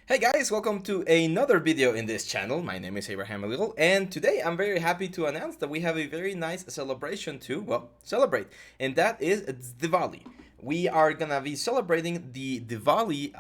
Hey guys, welcome to another video in this channel. My name is Abraham Little, and today I'm very happy to announce that we have a very nice celebration to, well, celebrate, and that is Diwali. We are gonna be celebrating the Diwali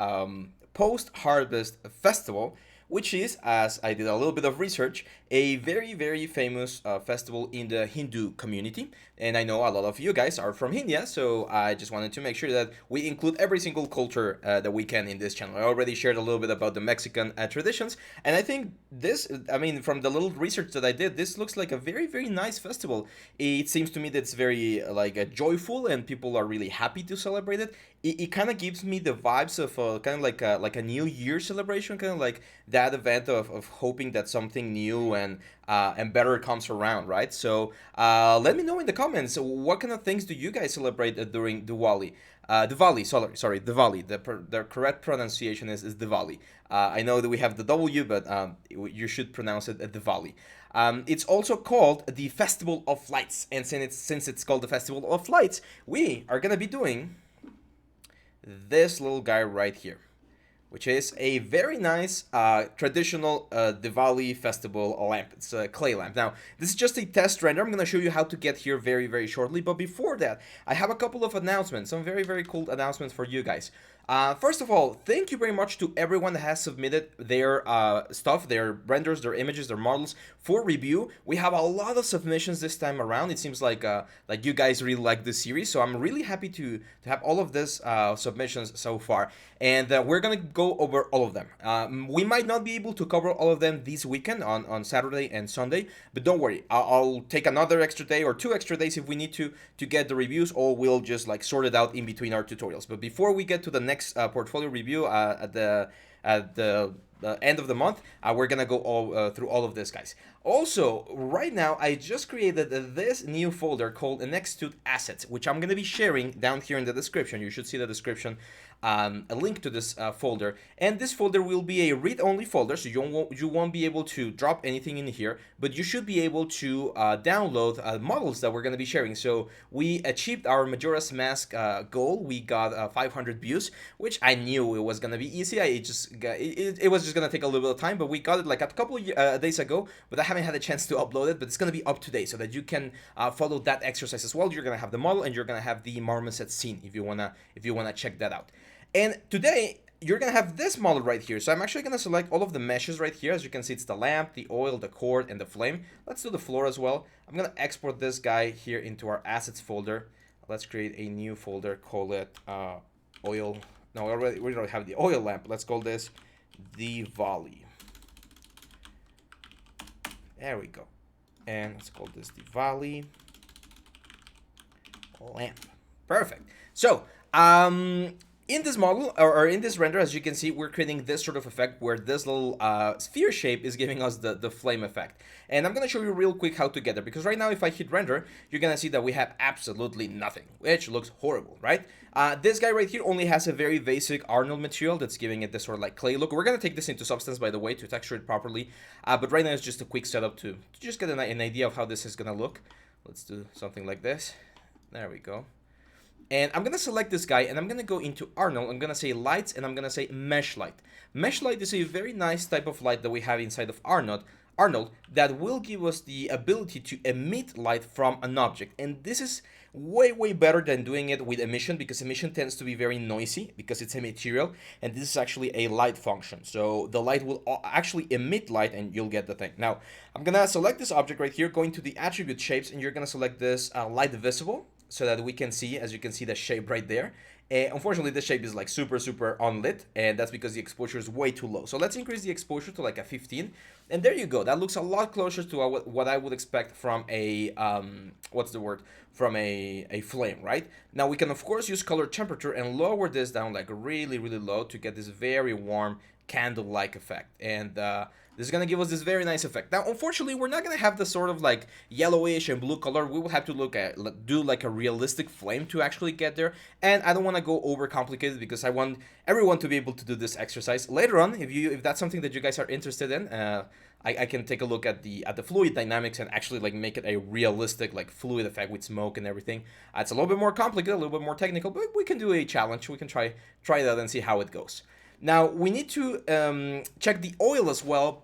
post-harvest festival, which is, as I did a little bit of research, a very famous festival in the Hindu community. And I know a lot of you guys are from India, so I just wanted to make sure that we include every single culture that we can in this channel. I already shared a little bit about the Mexican traditions, and I think this, I mean, from the little research that I did, this looks like a very nice festival. It seems to me that it's very joyful, and people are really happy to celebrate it. It kind of gives me the vibes of kind of like a New Year celebration, kind of like that event of hoping that something new and better comes around, right? So let me know in the comments, what kind of things do you guys celebrate during Diwali? Diwali, sorry, Diwali. The correct pronunciation is Diwali. I know that we have the W, but you should pronounce it Diwali. It's also called the Festival of Lights, and since it's called the Festival of Lights, we are gonna be doing this little guy right here, which is a very nice traditional Diwali festival lamp. It's a clay lamp. Now, this is just a test render. I'm going to show you how to get here very shortly. But before that, I have a couple of announcements, some very cool announcements for you guys. First of all, thank you very much to everyone that has submitted their stuff, their renders, their images, their models for review. We have a lot of submissions this time around. It seems like you guys really like this series, so I'm really happy to have all of this submissions so far. And we're gonna go over all of them. We might not be able to cover all of them this weekend on Saturday and Sunday, but don't worry. I'll take another extra day or 2 extra days if we need to get the reviews, or we'll just like sort it out in between our tutorials. But before we get to the next portfolio review at the end of the month, we're gonna go through all of this, guys. Also, right now, I just created this new folder called Nexttut Assets, which I'm gonna be sharing down here in the description. You should see the description, a link to this folder, and this folder will be a read-only folder, so you won't be able to drop anything in here, but you should be able to download models that we're gonna be sharing. So we achieved our Majora's Mask goal. We got 500 views, which I knew it was gonna be easy. It was just gonna take a little bit of time, but we got it like a couple of days ago. But I haven't had a chance to upload it. But it's gonna be up today, so that you can follow that exercise as well. You're gonna have the model, and you're gonna have the marmoset scene if you wanna check that out. And today you're gonna have this model right here. So I'm actually gonna select all of the meshes right here. As you can see, it's the lamp, the oil, the cord, and the flame. Let's do the floor as well. I'm gonna export this guy here into our assets folder. Let's create a new folder, call it oil. No, we already have the oil lamp. Let's call this Diwali. There we go. And let's call this Diwali lamp. Perfect. So, in this model, or in this render, as you can see, we're creating this sort of effect where this little sphere shape is giving us the flame effect. And I'm going to show you real quick how to get there, because right now if I hit render, you're going to see that we have absolutely nothing, which looks horrible, right? This guy right here only has a very basic Arnold material that's giving it this sort of like clay look. We're going to take this into Substance, by the way, to texture it properly. But right now it's just a quick setup to just get an idea of how this is going to look. Let's do something like this. There we go. And I'm gonna select this guy, and I'm gonna go into Arnold. I'm gonna say lights, and I'm gonna say mesh light. Mesh light is a very nice type of light that we have inside of Arnold that will give us the ability to emit light from an object. And this is way better than doing it with emission, because emission tends to be very noisy because it's a material, and this is actually a light function. So the light will actually emit light, and you'll get the thing. Now, I'm gonna select this object right here, going to the attribute shapes, and you're gonna select this light visible, so that we can see, as you can see, the shape right there. Unfortunately, this shape is like super unlit, and that's because the exposure is way too low. So let's increase the exposure to like a 15, and there you go. That looks a lot closer to what I would expect from a what's the word, from a flame, right? Now we can of course use color temperature and lower this down like really low to get this very warm candle-like effect, and this is gonna give us this very nice effect. Now, unfortunately, we're not gonna have the sort of like yellowish and blue color. We will have to do like a realistic flame to actually get there. And I don't want to go over complicated, because I want everyone to be able to do this exercise later on. If that's something that you guys are interested in, I can take a look at the fluid dynamics and actually like make it a realistic like fluid effect with smoke and everything. It's a little bit more complicated, a little bit more technical, but we can do a challenge. We can try that and see how it goes. Now we need to check the oil as well,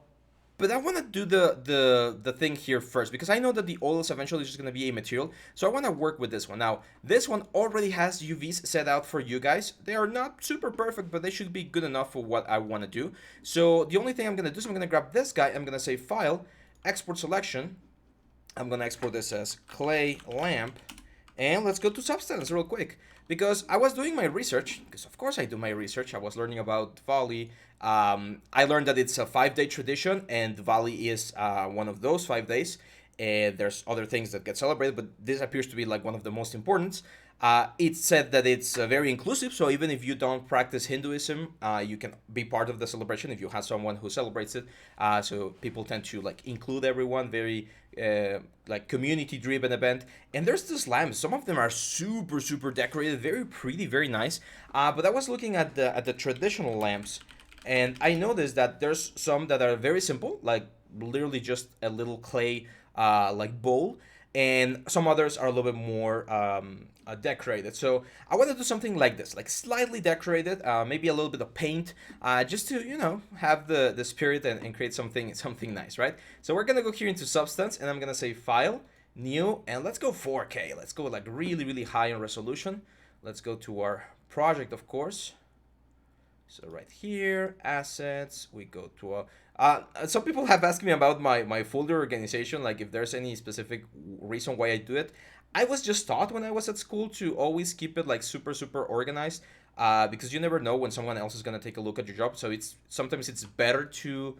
but I want to do the thing here first because I know that the oil is eventually just going to be a material, so I want to work with this one. Now this one already has UVs set out for you guys. They are not super perfect, but they should be good enough for what I want to do. So the only thing I'm going to do is I'm going to grab this guy. I'm going to say File, Export Selection. I'm going to export this as clay lamp, and let's go to Substance real quick. Because I was doing my research, because of course I do my research. I was learning about Diwali. I learned that it's a 5-day tradition, and Diwali is one of those 5 days. And there's other things that get celebrated, but this appears to be like one of the most important. It said that it's very inclusive, so even if you don't practice Hinduism, you can be part of the celebration if you have someone who celebrates it. So people tend to like include everyone, very like community-driven event. And there's this lamps. Some of them are super decorated, very pretty, very nice. But I was looking at the traditional lamps, and I noticed that there's some that are very simple, like literally just a little clay like bowl, and some others are a little bit more decorated. So I want to do something like this, like slightly decorated, maybe a little bit of paint, just to have the spirit and create something nice, right? So we're gonna go here into Substance, and I'm gonna say File, New, and let's go 4K. Let's go like really high in resolution. Let's go to our project, of course. So right here, assets, we go to some people have asked me about my folder organization, like if there's any specific reason why I do it. I was just taught when I was at school to always keep it like super organized, because you never know when someone else is gonna take a look at your job. So sometimes it's better to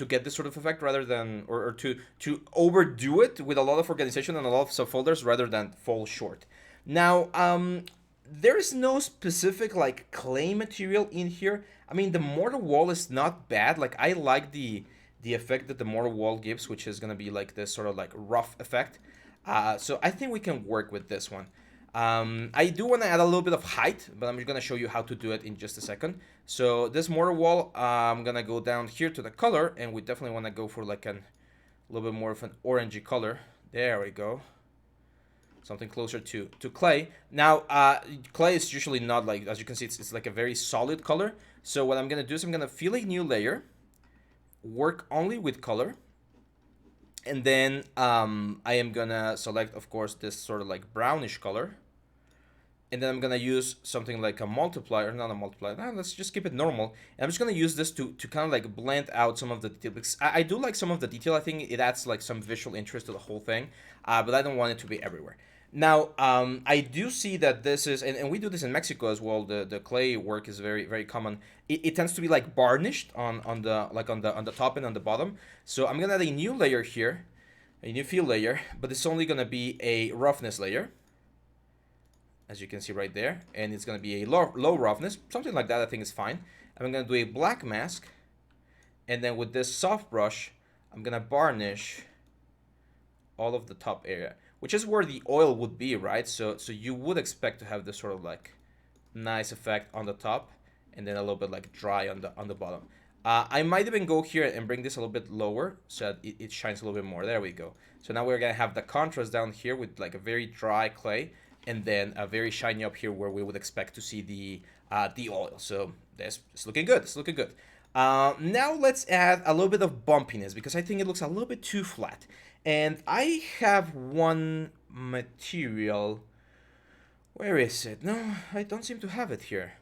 get this sort of effect rather than or to overdo it with a lot of organization and a lot of subfolders rather than fall short. Now, there is no specific like clay material in here. I mean, the mortar wall is not bad. Like I like the effect that the mortar wall gives, which is gonna be like this sort of like rough effect. So I think we can work with this one. I do want to add a little bit of height, but I'm just gonna show you how to do it in just a second. So this mortar wall, I'm gonna go down here to the color, and we definitely want to go for like a little bit more of an orangey color. There we go. Something closer to clay. Now, clay is usually not like, as you can see, it's like a very solid color. So what I'm gonna do is I'm gonna fill a new layer, work only with color, and then I am gonna select, of course, this sort of like brownish color, and then I'm gonna use something like a multiplier, not a multiplier. Let's just keep it normal. And I'm just gonna use this to kind of like blend out some of the detail. Because I do like some of the detail. I think it adds like some visual interest to the whole thing, but I don't want it to be everywhere. Now, I do see that this is, and we do this in Mexico as well. The clay work is very common. It tends to be like varnished on the top and on the bottom. So I'm gonna add a new layer here, a new fill layer, but it's only gonna be a roughness layer, as you can see right there, and it's gonna be a low roughness, something like that. I think is fine. I'm gonna do a black mask, and then with this soft brush, I'm gonna varnish all of the top area, which is where the oil would be, right? So you would expect to have this sort of like nice effect on the top, and then a little bit like dry on the bottom. I might even go here and bring this a little bit lower so that it shines a little bit more. There we go. So now we're gonna have the contrast down here with like a very dry clay, and then a very shiny up here where we would expect to see the oil. So this is looking good. It's looking good. Now let's add a little bit of bumpiness because I think it looks a little bit too flat. And I have one material. Where is it? No, I don't seem to have it here.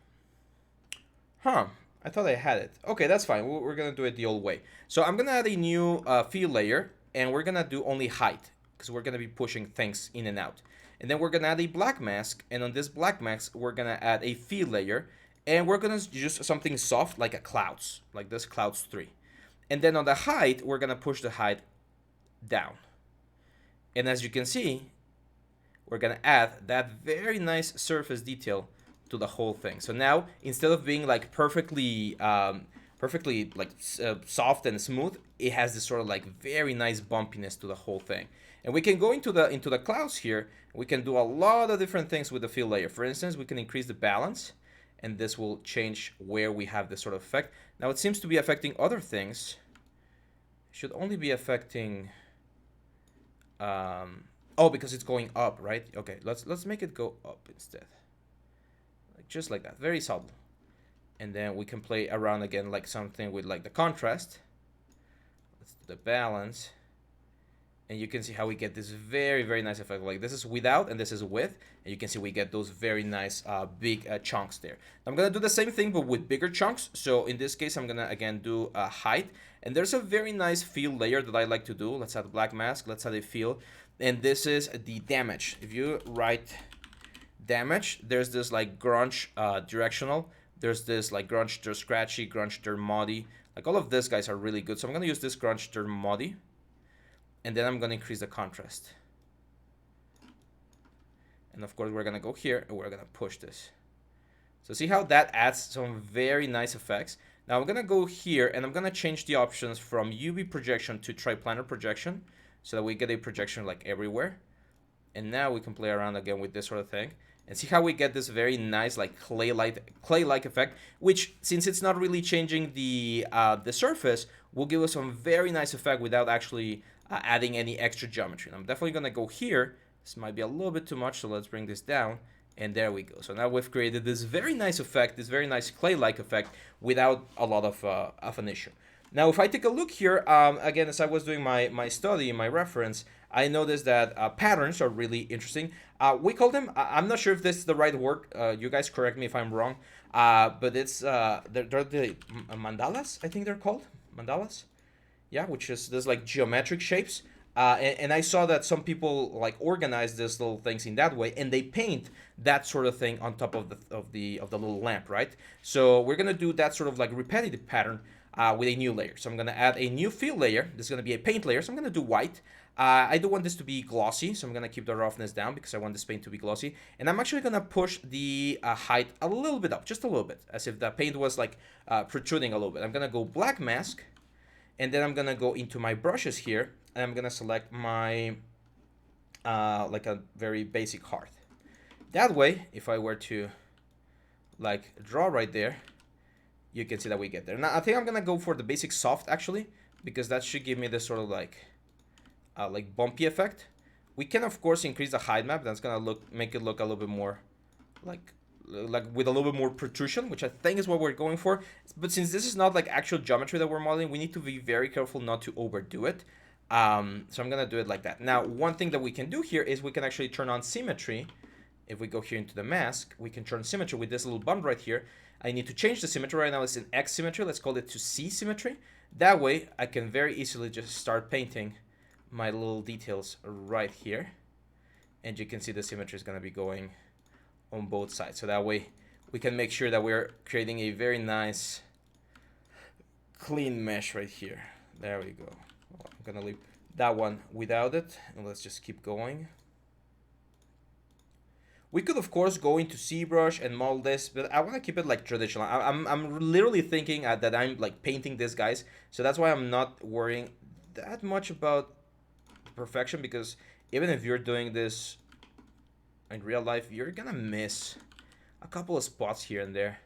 Huh. I thought I had it. Okay, that's fine. We're gonna do it the old way. So I'm gonna add a new fill layer, and we're gonna do only height because we're gonna be pushing things in and out. And then we're gonna add a black mask, and on this black mask, we're gonna add a fill layer, and we're gonna use something soft like a clouds, like this clouds 3. And then on the height, we're gonna push the height down. And as you can see, we're gonna add that very nice surface detail to the whole thing. So now, instead of being like perfectly like soft and smooth, it has this sort of like very nice bumpiness to the whole thing. And we can go into the clouds here. We can do a lot of different things with the fill layer. For instance, we can increase the balance, and this will change where we have this sort of effect. Now it seems to be affecting other things. It should only be affecting oh, because it's going up, right? Okay, let's make it go up instead. Like just like that, very subtle. And then we can play around again like something with like the contrast. Let's do the balance. And you can see how we get this very, very nice effect. Like this is without and this is with. And you can see we get those very nice big chunks there. I'm going to do the same thing but with bigger chunks. So in this case, I'm going to again do height. And there's a very nice fill layer that I like to do. Let's add a black mask. Let's add a fill. And this is the damage. If you write damage, there's this like grunge directional. There's this like grunge to scratchy, grunge to muddy. Like all of these guys are really good. So I'm going to use this grunge to muddy. And then I'm going to increase the contrast. And of course, we're going to go here and we're going to push this. So see how that adds some very nice effects. Now I'm going to go here and I'm going to change the options from UV projection to triplanar projection so that we get a projection like everywhere. And now we can play around again with this sort of thing. And see how we get this very nice like clay-like effect, which since it's not really changing the surface, will give us some very nice effect without actually adding any extra geometry. And I'm definitely going to go here. This might be a little bit too much, so let's bring this down. And there we go. So now we've created this very nice effect, this very nice clay-like effect without a lot of an issue. Now, if I take a look here, again, as I was doing my study, my reference, I noticed that patterns are really interesting. We call them, I'm not sure if this is the right word. You guys correct me if I'm wrong. But it's, they're the mandalas, I think they're called. Mandalas? Yeah, which is this like geometric shapes. And I saw that some people like organize these little things in that way, and they paint that sort of thing on top of the little lamp, right? So we're gonna do that sort of like repetitive pattern with a new layer. So I'm gonna add a new fill layer. This is gonna be a paint layer. So I'm gonna do white. I do want this to be glossy, so I'm gonna keep the roughness down because I want this paint to be glossy. And I'm actually gonna push the height a little bit up, just a little bit, as if the paint was like protruding a little bit. I'm gonna go black mask. And then I'm gonna go into my brushes here, and I'm gonna select my like a very basic heart. That way, if I were to like draw right there, you can see that we get there. Now I think I'm gonna go for the basic soft actually, because that should give me this sort of like bumpy effect. We can of course increase the height map. That's gonna make it look a little bit more like with a little bit more protrusion, which I think is what we're going for. But since this is not like actual geometry that we're modeling, we need to be very careful not to overdo it. So I'm gonna do it like that. Now, one thing that we can do here is we can actually turn on symmetry. If we go here into the mask, we can turn symmetry with this little button right here. I need to change the symmetry. Right now it's in X symmetry. Let's call it to C symmetry. That way I can very easily just start painting my little details right here. And you can see the symmetry is gonna be going on both sides, so that way we can make sure that we're creating a very nice clean mesh right here. There we go. Well, I'm gonna leave that one without it, and let's just keep going. We could of course go into ZBrush and model this, but I want to keep it like traditional. I'm literally thinking that I'm like painting these guys, so that's why I'm not worrying that much about perfection, because even if you're doing this in real life, you're gonna miss a couple of spots here and there.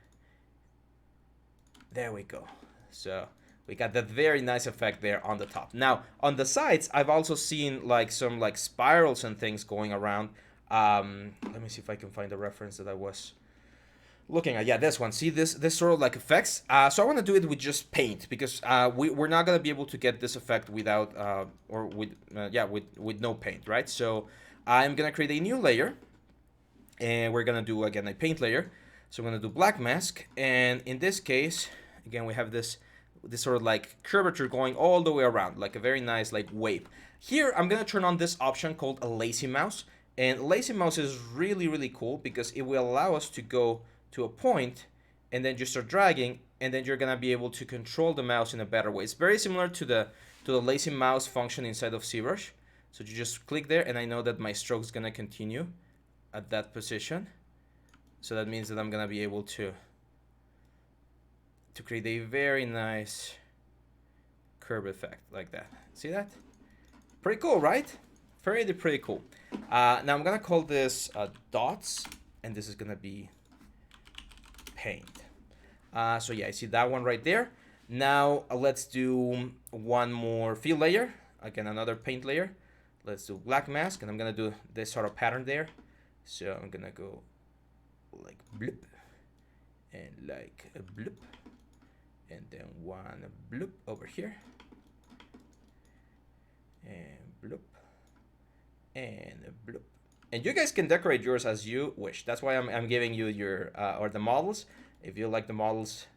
There we go. So we got that very nice effect there on the top. Now on the sides, I've also seen like some like spirals and things going around. Let me see if I can find the reference that I was looking at. Yeah, this one. See this sort of like effects. So I want to do it with just paint, because we're not gonna be able to get this effect without or with no paint, right? So I'm gonna create a new layer. And we're gonna do again a paint layer. So I'm gonna do black mask, and in this case, again we have this sort of like curvature going all the way around, like a very nice like wave. Here I'm gonna turn on this option called a lazy mouse, and lazy mouse is really cool because it will allow us to go to a point and then just start dragging, and then you're gonna be able to control the mouse in a better way. It's very similar to the lazy mouse function inside of ZBrush. So you just click there, and I know that my stroke is gonna continue at that position, so that means that I'm gonna be able to create a very nice curve effect like that. See that? Pretty cool, right? Pretty cool. Now I'm gonna call this dots, and this is gonna be paint. So yeah, I see that one right there. Now let's do one more fill layer, again another paint layer. Let's do black mask, and I'm gonna do this sort of pattern there. So I'm gonna go like blip, and like a bloop, and then one bloop over here, and bloop, and a bloop. And you guys can decorate yours as you wish. That's why I'm giving you your or the models. If you like the models,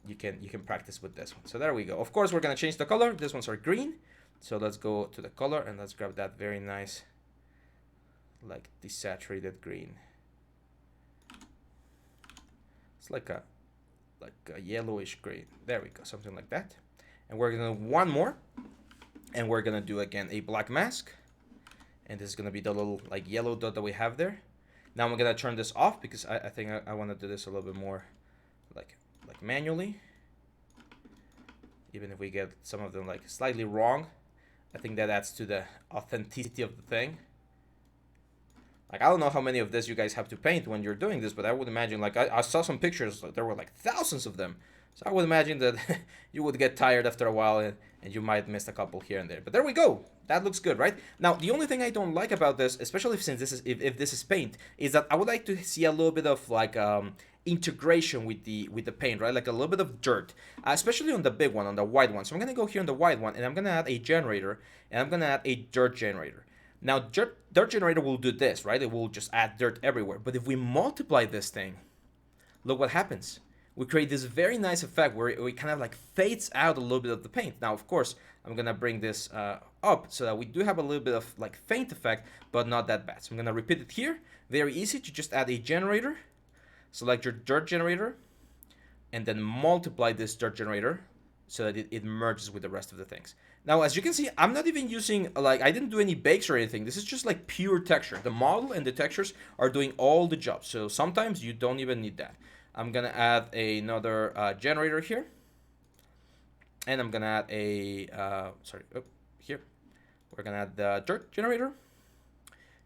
you can practice with this one. So there we go. Of course, we're gonna change the color. These ones are green. So let's go to the color and let's grab that very nice, like desaturated green. It's like a yellowish green. There we go, something like that. And we're gonna do one more, and we're gonna do again a black mask. And this is gonna be the little like yellow dot that we have there. Now I'm gonna turn this off because I think I want to do this a little bit more like manually. Even if we get some of them like slightly wrong, I think that adds to the authenticity of the thing. Like, I don't know how many of this you guys have to paint when you're doing this, but I would imagine, like, I saw some pictures, like, there were like thousands of them. So I would imagine that you would get tired after a while and you might miss a couple here and there. But there we go. That looks good, right? Now, the only thing I don't like about this, especially since this is if this is paint, is that I would like to see a little bit of like integration with the paint, right? Like a little bit of dirt, especially on the big one, on the white one. So I'm gonna go here on the white one, and I'm gonna add a generator, and I'm gonna add a dirt generator. Now, dirt generator will do this, right? It will just add dirt everywhere. But if we multiply this thing, look what happens. We create this very nice effect where it kind of like fades out a little bit of the paint. Now, of course, I'm gonna bring this up so that we do have a little bit of like faint effect, but not that bad. So I'm gonna repeat it here. Very easy to just add a generator. Select your dirt generator, and then multiply this dirt generator so that it merges with the rest of the things. Now, as you can see, I'm not even using, like, I didn't do any bakes or anything. This is just like pure texture. The model and the textures are doing all the job. So sometimes you don't even need that. I'm gonna add another generator here. And I'm gonna add a, here. We're gonna add the dirt generator.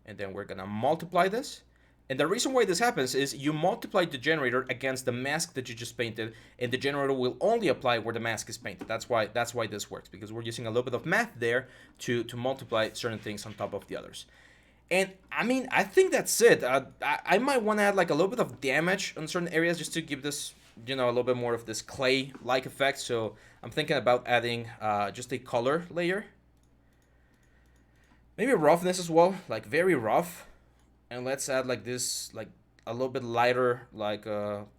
And then we're gonna multiply this. And the reason why this happens is you multiply the generator against the mask that you just painted, and the generator will only apply where the mask is painted. That's why this works, because we're using a little bit of math there to multiply certain things on top of the others. And I mean, I think that's it. I might want to add like a little bit of damage on certain areas just to give this, you know, a little bit more of this clay-like effect. So I'm thinking about adding just a color layer. Maybe roughness as well, like very rough. And let's add like this, like a little bit lighter, like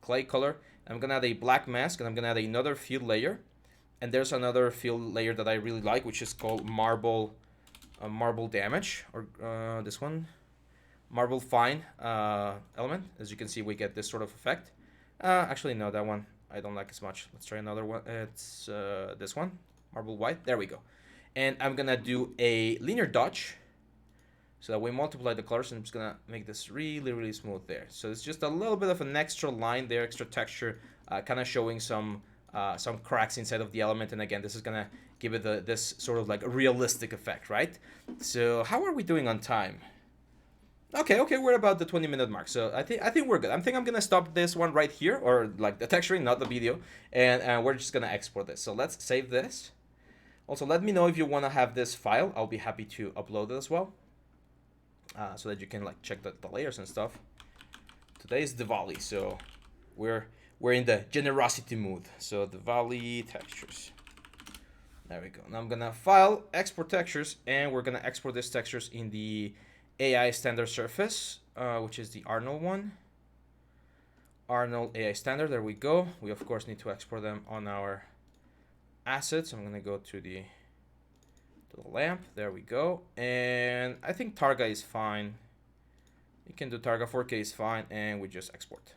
clay color. I'm gonna add a black mask, and I'm gonna add another field layer. And there's another field layer that I really like, which is called marble damage, or this one, marble fine element. As you can see, we get this sort of effect. Actually, no, that one I don't like as much. Let's try another one. It's this one, marble white. There we go. And I'm gonna do a linear dodge. So that we multiply the colors, and I'm just gonna make this really, really smooth there. So it's just a little bit of an extra line there, extra texture, kind of showing some cracks inside of the element. And again, this is gonna give it this sort of like realistic effect, right? So how are we doing on time? Okay, we're about the 20-minute mark. So I think we're good. I'm gonna stop this one right here, or like the texturing, not the video, and we're just gonna export this. So let's save this. Also, let me know if you wanna have this file. I'll be happy to upload it as well. So that you can like check the layers and stuff. Today is Diwali, so we're in the generosity mood. So Diwali textures. There we go. Now I'm gonna file, export textures, and we're gonna export these textures in the AI standard surface, which is the Arnold one. Arnold AI standard. There we go. We of course need to export them on our assets. I'm gonna go to the lamp. There we go. And I think Targa is fine. You can do Targa. 4K is fine, and we just export.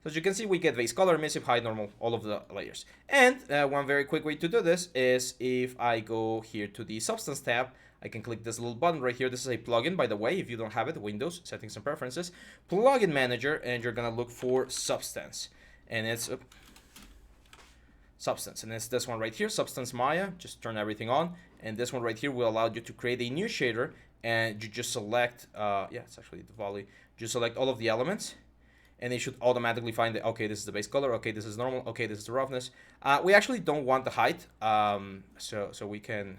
So as you can see, we get base color, emissive, high, normal, all of the layers. And one very quick way to do this is if I go here to the Substance tab, I can click this little button right here. This is a plugin, by the way. If you don't have it, Windows, Settings and Preferences, Plugin Manager, and you're gonna look for Substance. And it's Substance, and it's this one right here, Substance Maya. Just turn everything on, and this one right here will allow you to create a new shader, and you just select yeah, it's actually the volley. Just select all of the elements, and it should automatically find the, okay, this is the base color, okay, this is normal, okay, this is the roughness. We actually don't want the height, so we can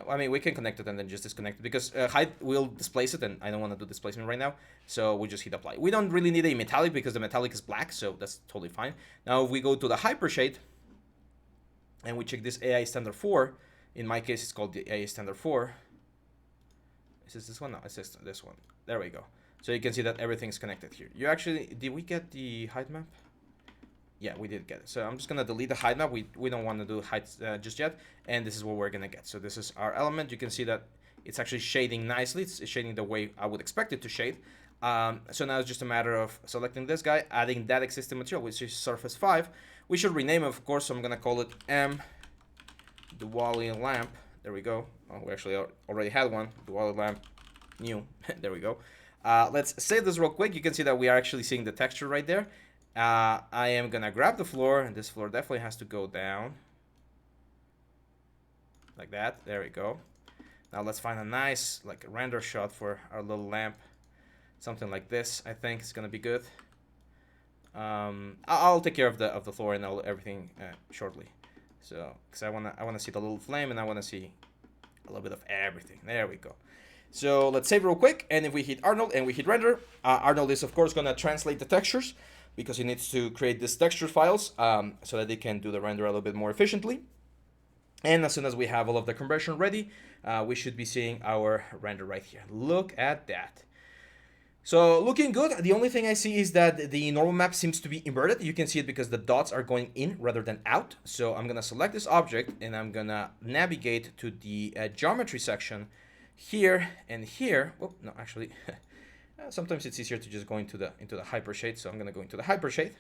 I mean, we can connect it and then just disconnect it because height will displace it, and I don't want to do displacement right now. So we just hit apply. We don't really need a metallic because the metallic is black, so that's totally fine. Now if we go to the hyper shade and we check this AI standard 4, in my case it's called the AI standard 4. Is this one? No, it's this one. There we go. So you can see that everything's connected here. You actually, did we get the height map? Yeah, we did get it. So I'm just gonna delete the height map. We don't want to do height just yet, and this is what we're gonna get. So this is our element. You can see that it's actually shading nicely. It's shading the way I would expect it to shade. So now it's just a matter of selecting this guy, adding that existing material, which is surface 5. We should rename it, of course. So I'm gonna call it M Diwali lamp. There we go. Oh, we actually already had one. Diwali lamp new. There we go. Let's save this real quick. You can see that we are actually seeing the texture right there. I am gonna grab the floor, and this floor definitely has to go down like that. There we go. Now let's find a nice like render shot for our little lamp. Something like this, I think, is gonna be good. I'll take care of the floor and everything shortly. So, because I wanna see the little flame, and I wanna see a little bit of everything. There we go. So let's save real quick, and if we hit Arnold and we hit render, Arnold is of course gonna translate the textures, because he needs to create these texture files so that they can do the render a little bit more efficiently. And as soon as we have all of the conversion ready, we should be seeing our render right here. Look at that. So looking good. The only thing I see is that the normal map seems to be inverted. You can see it because the dots are going in rather than out. So I'm gonna select this object, and I'm gonna navigate to the geometry section here and here. Oh, no, actually. Sometimes it's easier to just go into the hyper shade, so I'm gonna go into the hyper shade.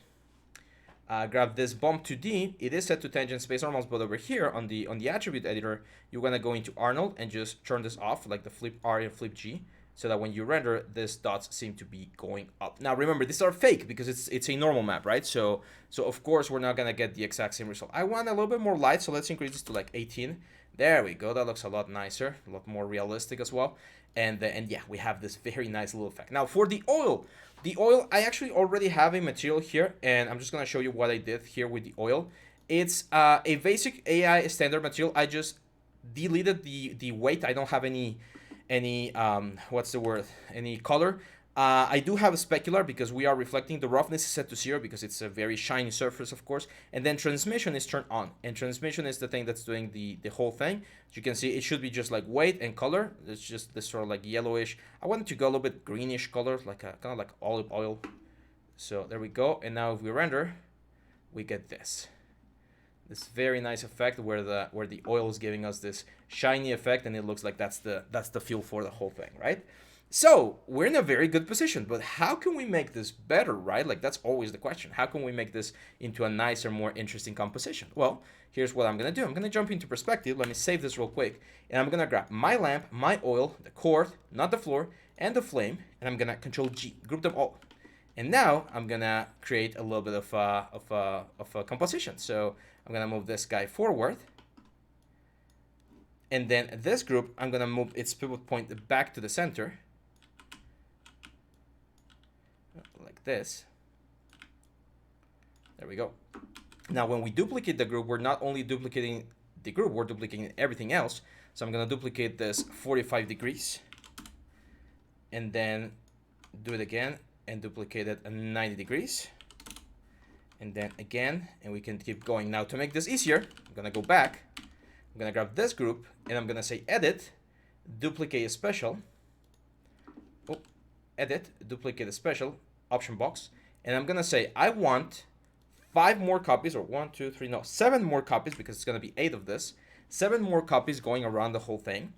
Grab this bump 2D. It is set to tangent space normals, but over here on the attribute editor, you're gonna go into Arnold and just turn this off, like the flip R and flip G, so that when you render, these dots seem to be going up. Now remember, these are fake because it's a normal map, right? So of course we're not gonna get the exact same result. I want a little bit more light, so let's increase this to like 18. There we go. That looks a lot nicer, a lot more realistic as well. And yeah, we have this very nice little effect. Now for the oil, I actually already have a material here, and I'm just gonna show you what I did here with the oil. It's a basic AI standard material. I just deleted the weight. I don't have any what's the word? Any color. I do have a specular because we are reflecting. The roughness is set to 0 because it's a very shiny surface, of course. And then transmission is turned on. And transmission is the thing that's doing the whole thing. As you can see, it should be just like weight and color. It's just this sort of like yellowish. I wanted to go a little bit greenish color, like a kind of like olive oil. So there we go. And now if we render, we get this very nice effect where the oil is giving us this shiny effect, and it looks like that's the fuel for the whole thing, right? So we're in a very good position, but how can we make this better, right? Like that's always the question. How can we make this into a nicer, more interesting composition? Well, here's what I'm gonna do. I'm gonna jump into perspective. Let me save this real quick, and I'm gonna grab my lamp, my oil, the cord, not the floor, and the flame, and I'm gonna Control G, group them all. And now I'm gonna create a little bit of a composition. So I'm gonna move this guy forward, and then this group, I'm gonna move its pivot point back to the center. Like this. There we go. Now when we duplicate the group, we're not only duplicating the group, we're duplicating everything else. So I'm gonna duplicate this 45 degrees, and then do it again and duplicate it at 90 degrees, and then again, and we can keep going. Now to make this easier, I'm gonna go back, I'm gonna grab this group, and I'm gonna say edit, duplicate a special, edit, duplicate a special, option box, and I'm gonna say I want 5 more copies, or 1, 2, 3, no, 7 more copies, because it's gonna be 8 of this, 7 more copies going around the whole thing,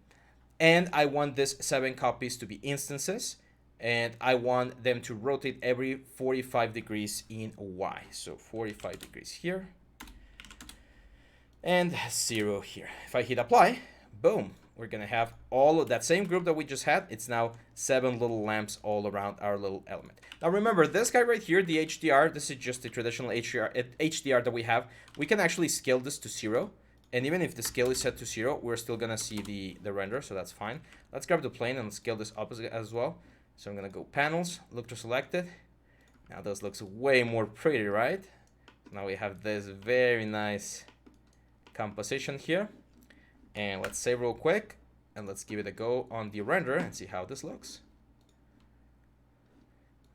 and I want this 7 copies to be instances, and I want them to rotate every 45 degrees in Y. So 45 degrees here, and 0 here. If I hit apply, boom, we're gonna have all of that same group that we just had. It's now 7 little lamps all around our little element. Now remember, this guy right here, the HDR, this is just the traditional HDR that we have. We can actually scale this to 0. And even if the scale is set to 0, we're still gonna see the render, so that's fine. Let's grab the plane and scale this up as well. So I'm gonna go panels, look to selected. Now this looks way more pretty, right? Now we have this very nice composition here. And let's save real quick, and let's give it a go on the render and see how this looks.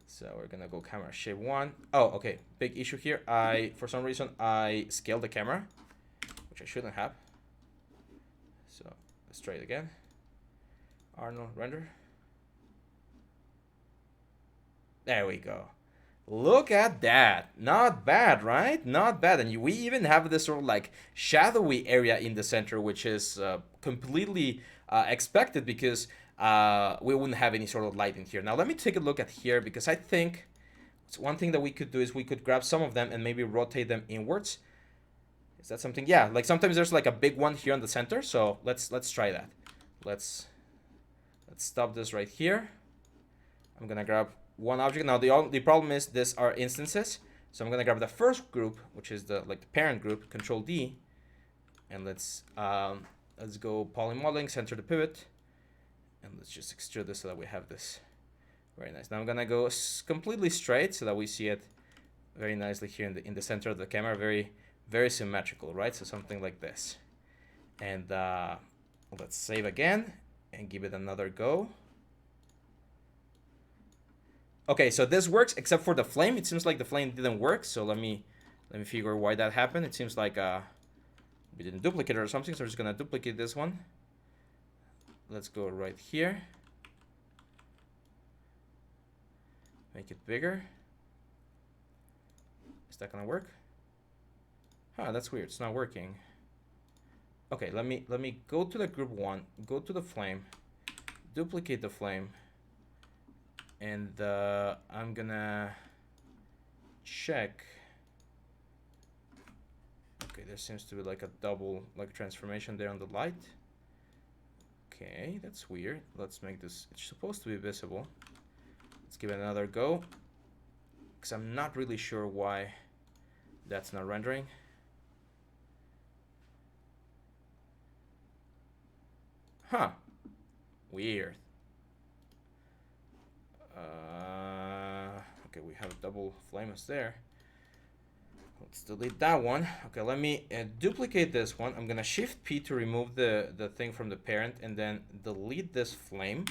So we're gonna go camera shape 1. Oh, okay, big issue here. For some reason, I scaled the camera, which I shouldn't have. So let's try it again. Arnold, render. There we go. Look at that. Not bad, right? Not bad. And we even have this sort of like shadowy area in the center, which is completely expected because we wouldn't have any sort of light in here. Now let me take a look at here, because I think one thing that we could do is we could grab some of them and maybe rotate them inwards. Is that something? Yeah, like sometimes there's like a big one here in the center. So let's try that. Let's stop this right here. I'm gonna grab one object. Now the problem is these are instances, so I'm gonna grab the first group, which is the parent group, Control D, and let's go poly modeling, center the pivot, and let's just extrude this so that we have this. Very nice. Now I'm gonna go completely straight so that we see it very nicely here in the center of the camera, very symmetrical, right? So something like this. And let's save again and give it another go. Okay, so this works except for the flame. It seems like the flame didn't work, so let me figure why that happened. It seems like we didn't duplicate it or something, so we're just gonna duplicate this one. Let's go right here. Make it bigger. Is that gonna work? Huh, that's weird. It's not working. Okay, let me go to the group 1, go to the flame, duplicate the flame. And I'm gonna check. Okay, there seems to be like a double transformation there on the light. Okay, that's weird. Let's make this, it's supposed to be visible. Let's give it another go, because I'm not really sure why that's not rendering. Huh, weird. Okay, we have double flames there. Let's delete that one. Okay, let me duplicate this one. I'm gonna Shift P to remove the thing from the parent, and then delete this flame,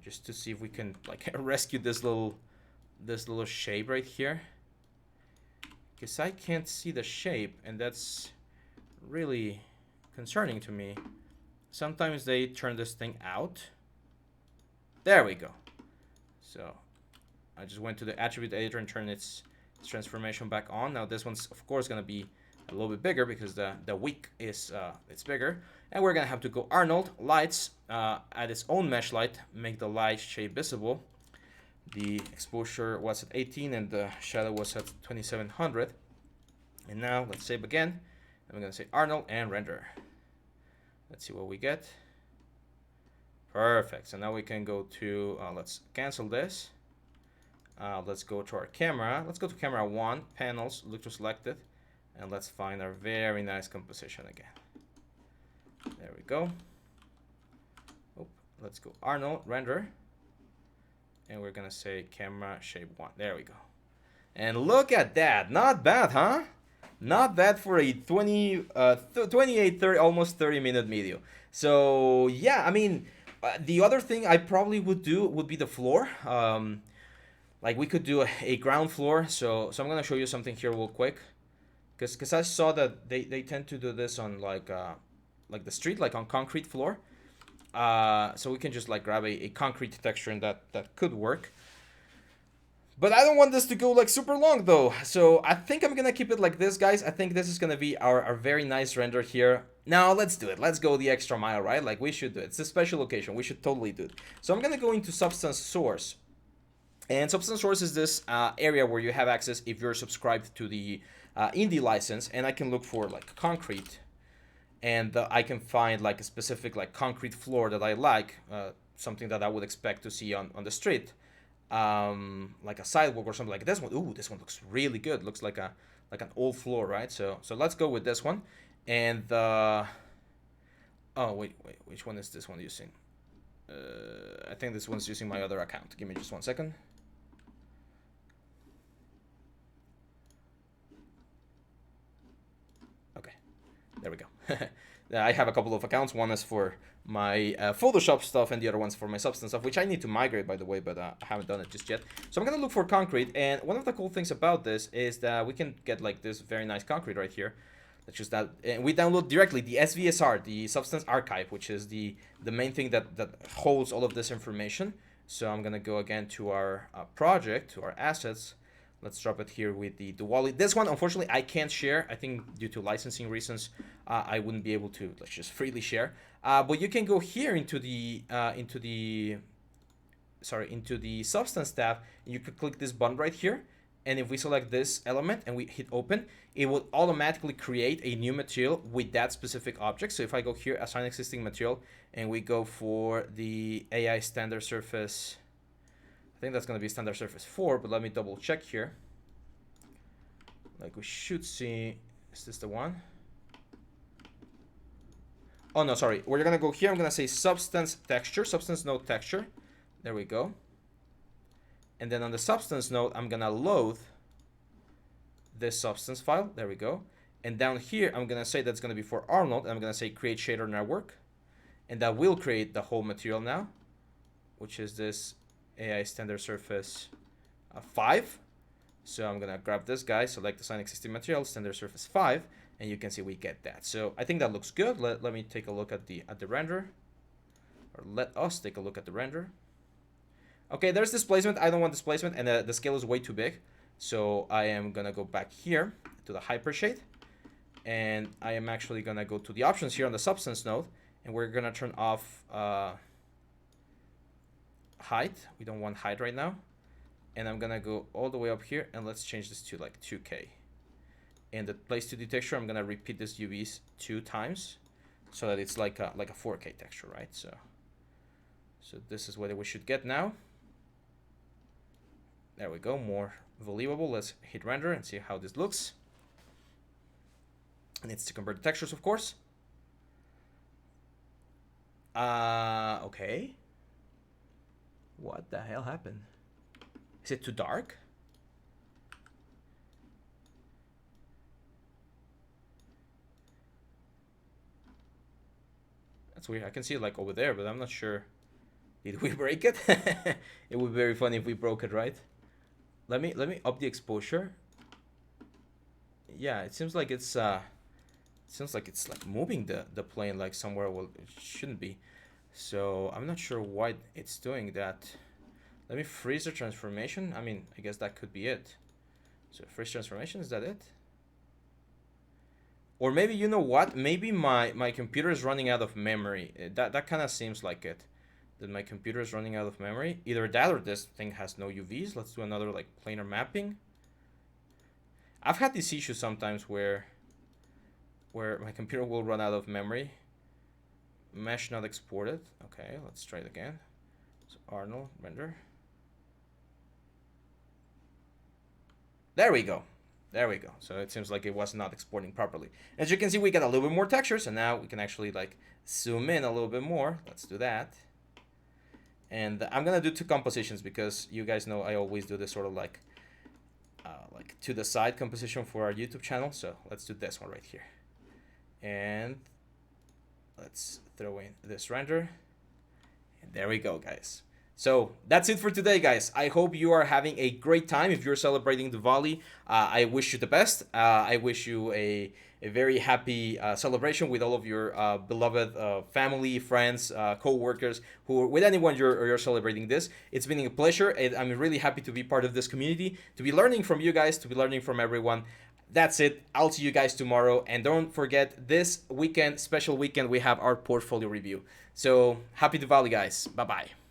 just to see if we can like rescue this little shape right here, because I can't see the shape, and that's really concerning to me. Sometimes they turn this thing out. There we go. So I just went to the attribute editor and turned its transformation back on. Now this one's of course gonna be a little bit bigger because the wick is it's bigger, and we're gonna have to go Arnold lights, add its own mesh light, make the light shape visible. The exposure was at 18 and the shadow was at 2700. And now let's save again. I'm gonna say Arnold and render. Let's see what we get. Perfect. So now we can go to, let's cancel this. Let's go to our camera. Let's go to camera 1, panels, look to selected, and let's find our very nice composition again. There we go. Oh, let's go Arnold, render. And we're gonna say camera shape 1. There we go. And look at that. Not bad, huh? Not bad for a 28, 30, almost 30-minute video. So yeah, I mean, the other thing I probably would do would be the floor. Like we could do a ground floor. So I'm gonna show you something here real quick, because I saw that they tend to do this on like the street, like on concrete floor. So we can just like grab a concrete texture, and that could work. But I don't want this to go like super long though, so I think I'm gonna keep it like this, guys. I think this is gonna be our very nice render here. Now let's do it. Let's go the extra mile, right? Like we should do it. It's a special occasion. We should totally do it. So I'm gonna go into Substance Source. And Substance Source is this area where you have access if you're subscribed to the Indie license, and I can look for like concrete, and I can find like a specific like concrete floor that I like, something that I would expect to see on the street. Like a sidewalk or something like this one. Ooh, this one looks really good. Looks like an old floor, right? So let's go with this one. And oh wait, which one is this one using? I think this one's using my other account. Give me just 1 second. Okay, there we go. I have a couple of accounts. One is for my Photoshop stuff, and the other one's for my Substance stuff, which I need to migrate, by the way, but I haven't done it just yet. So I'm gonna look for concrete, and one of the cool things about this is that we can get like this very nice concrete right here. Let's just that, and we download directly the SVSR, the Substance Archive, which is the main thing that holds all of this information. So I'm gonna go again to our project, to our assets. Let's drop it here with the Diwali. This one, unfortunately, I can't share. I think due to licensing reasons, I wouldn't be able to, let's just freely share. But you can go here into the Substance tab. And you could click this button right here. And if we select this element and we hit open, it will automatically create a new material with that specific object. So if I go here, assign existing material, and we go for the AI standard surface, I think that's going to be standard surface 4, but let me double check here. Like we should see, is this the one? Oh no, sorry. We're going to go here. I'm going to say substance texture, substance node texture. There we go. And then on the substance node, I'm going to load this substance file. There we go. And down here, I'm going to say that's going to be for Arnold. I'm going to say create shader network. And that will create the whole material now, which is this AI standard surface 5. So I'm going to grab this guy, select assign existing material, standard surface 5, and you can see we get that. So I think that looks good. Let me take a look at the render, or let us take a look at the render. Okay, there's displacement. I don't want displacement, and the scale is way too big. So I am going to go back here to the hypershade, and I am actually going to go to the options here on the substance node, and we're going to turn off height. We don't want height right now. And I'm going to go all the way up here, and let's change this to like 2K. And the place 2D texture, I'm going to repeat this UVs 2 times so that it's like a 4K texture, right? So this is what we should get now. There we go, more believable. Let's hit render and see how this looks. It needs to convert the textures, of course. Okay. What the hell happened? Is it too dark? That's weird. I can see it like over there, but I'm not sure. Did we break it? It would be very funny if we broke it, right? Let me up the exposure. Yeah, it seems like it's like moving the plane like somewhere. Well, it shouldn't be. So I'm not sure why it's doing that. Let me freeze the transformation. I mean, I guess that could be it. So freeze transformation, is that it? Or maybe, you know what? Maybe my computer is running out of memory. That kind of seems like it. That my computer is running out of memory. Either that or this thing has no UVs. Let's do another like planar mapping. I've had this issue sometimes where my computer will run out of memory. Mesh not exported. Okay, let's try it again. So Arnold, render. There we go. There we go. So it seems like it was not exporting properly. As you can see, we got a little bit more texture. So now we can actually like zoom in a little bit more. Let's do that. And I'm going to do 2 compositions because you guys know I always do this sort of like to the side composition for our YouTube channel. So let's do this one right here. And let's throw in this render. And there we go, guys. So that's it for today, guys. I hope you are having a great time. If you're celebrating Diwali, I wish you the best. I wish you a very happy celebration with all of your beloved family, friends, co-workers, with anyone you're celebrating this. It's been a pleasure. I'm really happy to be part of this community, to be learning from you guys, to be learning from everyone. That's it. I'll see you guys tomorrow. And don't forget, this weekend, special weekend, we have our portfolio review. So happy Diwali, guys. Bye-bye.